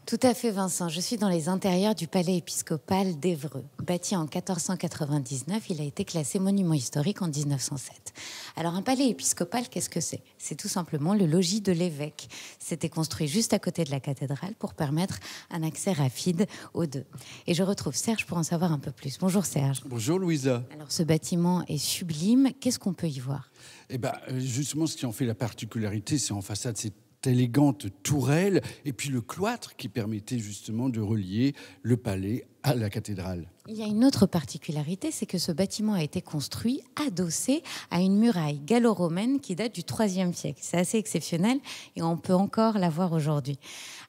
Tout à fait, Vincent. Je suis dans les intérieurs du palais épiscopal d'Évreux. Bâti en 1499, il a été classé monument historique en 1907. Alors, un palais épiscopal, qu'est-ce que c'est? C'est tout simplement le logis de l'évêque. C'était construit juste à côté de la cathédrale pour permettre un accès rapide aux deux. Et je retrouve Serge pour en savoir un peu plus. Bonjour Serge. Bonjour Louisa. Alors, ce bâtiment est sublime. Qu'est-ce qu'on peut y voir? Eh ben, justement, ce qui en fait la particularité, c'est en façade cette élégante tourelle et puis le cloître qui permettait justement de relier le palais à la cathédrale. Il y a une autre particularité, c'est que ce bâtiment a été construit adossé à une muraille gallo-romaine qui date du IIIe siècle. C'est assez exceptionnel et on peut encore la voir aujourd'hui.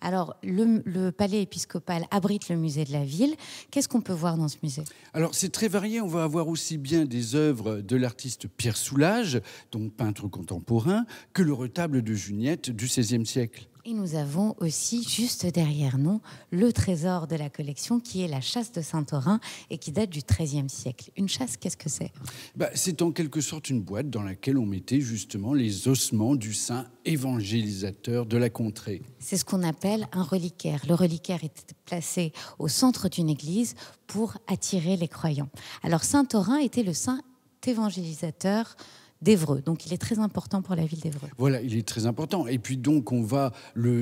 Alors, le palais épiscopal abrite le musée de la ville. Qu'est-ce qu'on peut voir dans ce musée? Alors, c'est très varié. On va avoir aussi bien des œuvres de l'artiste Pierre Soulages, donc peintre contemporain, que le retable de Juniette du XVIe siècle. Et nous avons aussi, juste derrière nous, le trésor de la collection qui est la châsse de Saint-Orens et qui date du XIIIe siècle. Une châsse, qu'est-ce que c'est? C'est en quelque sorte une boîte dans laquelle on mettait justement les ossements du saint évangélisateur de la contrée. C'est ce qu'on appelle un reliquaire. Le reliquaire était placé au centre d'une église pour attirer les croyants. Alors Saint-Orens était le saint évangélisateur d'Évreux. Donc il est très important pour la ville d'Évreux. Voilà, il est très important. Et puis donc on va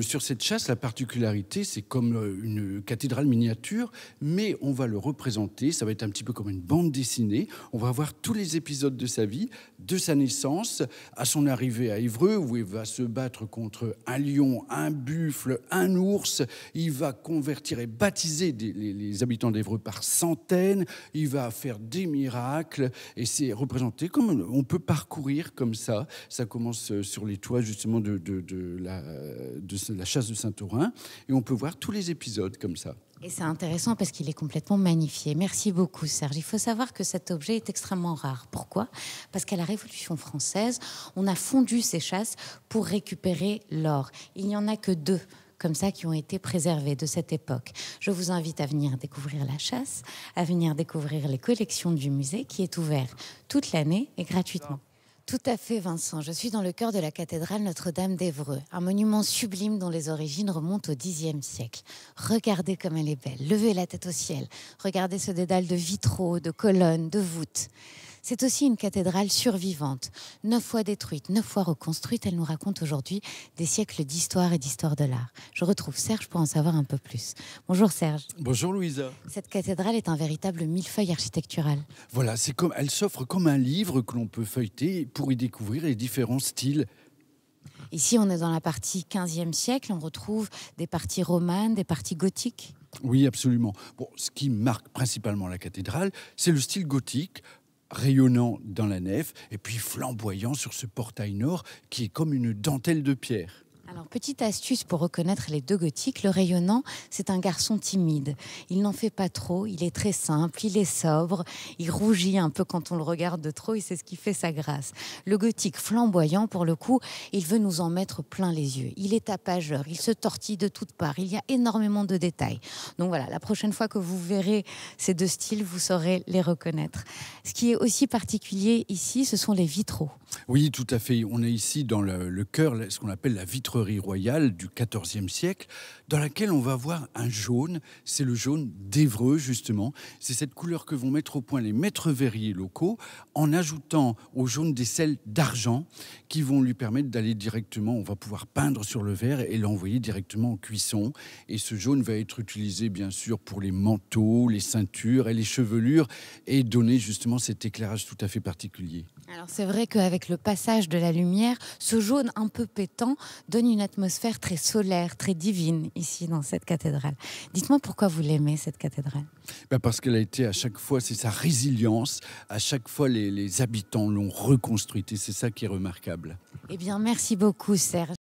sur cette châsse, la particularité, c'est comme une cathédrale miniature, mais on va le représenter. Ça va être un petit peu comme une bande dessinée. On va voir tous les épisodes de sa vie, de sa naissance, à son arrivée à Évreux, où il va se battre contre un lion, un buffle, un ours. Il va convertir et baptiser les habitants d'Évreux par centaines. Il va faire des miracles. Et c'est représenté comme on peut parcourir comme ça. Ça commence sur les toits justement de la châsse de Saint-Orens et on peut voir tous les épisodes comme ça. Et c'est intéressant parce qu'il est complètement magnifié. Merci beaucoup Serge. Il faut savoir que cet objet est extrêmement rare. Pourquoi? Parce qu'à la Révolution française, on a fondu ces chasses pour récupérer l'or. Il n'y en a que 2 comme ça qui ont été préservés de cette époque. Je vous invite à venir découvrir la châsse, à venir découvrir les collections du musée qui est ouvert toute l'année et gratuitement. Tout à fait, Vincent. Je suis dans le cœur de la cathédrale Notre-Dame d'Évreux, un monument sublime dont les origines remontent au Xe siècle. Regardez comme elle est belle, levez la tête au ciel, regardez ce dédale de vitraux, de colonnes, de voûtes. C'est aussi une cathédrale survivante, 9 fois détruite, 9 fois reconstruite. Elle nous raconte aujourd'hui des siècles d'histoire et d'histoire de l'art. Je retrouve Serge pour en savoir un peu plus. Bonjour Serge. Bonjour Louisa. Cette cathédrale est un véritable millefeuille architectural. Voilà, elle s'offre comme un livre que l'on peut feuilleter pour y découvrir les différents styles. Ici, on est dans la partie 15e siècle. On retrouve des parties romanes, des parties gothiques. Oui, absolument. Bon, ce qui marque principalement la cathédrale, c'est le style gothique, rayonnant dans la nef et puis flamboyant sur ce portail nord qui est comme une dentelle de pierre. Alors, petite astuce pour reconnaître les 2 gothiques, le rayonnant, c'est un garçon timide. Il n'en fait pas trop, il est très simple, il est sobre, il rougit un peu quand on le regarde de trop et c'est ce qui fait sa grâce. Le gothique flamboyant, pour le coup, il veut nous en mettre plein les yeux. Il est tapageur, il se tortille de toutes parts, il y a énormément de détails. Donc voilà, la prochaine fois que vous verrez ces 2 styles, vous saurez les reconnaître. Ce qui est aussi particulier ici, ce sont les vitraux. Oui, tout à fait. On est ici dans le cœur, ce qu'on appelle la vitrerie royale du XIVe siècle, dans laquelle on va voir un jaune. C'est le jaune d'Évreux, justement. C'est cette couleur que vont mettre au point les maîtres verriers locaux en ajoutant au jaune des sels d'argent qui vont lui permettre d'aller directement, on va pouvoir peindre sur le verre et l'envoyer directement en cuisson. Et ce jaune va être utilisé, bien sûr, pour les manteaux, les ceintures et les chevelures et donner justement cet éclairage tout à fait particulier. Alors c'est vrai qu'avec le passage de la lumière, ce jaune un peu pétant donne une atmosphère très solaire, très divine ici dans cette cathédrale. Dites-moi pourquoi vous l'aimez cette cathédrale? Parce qu'elle a été à chaque fois, c'est sa résilience, à chaque fois les habitants l'ont reconstruite et c'est ça qui est remarquable. Eh bien merci beaucoup Serge.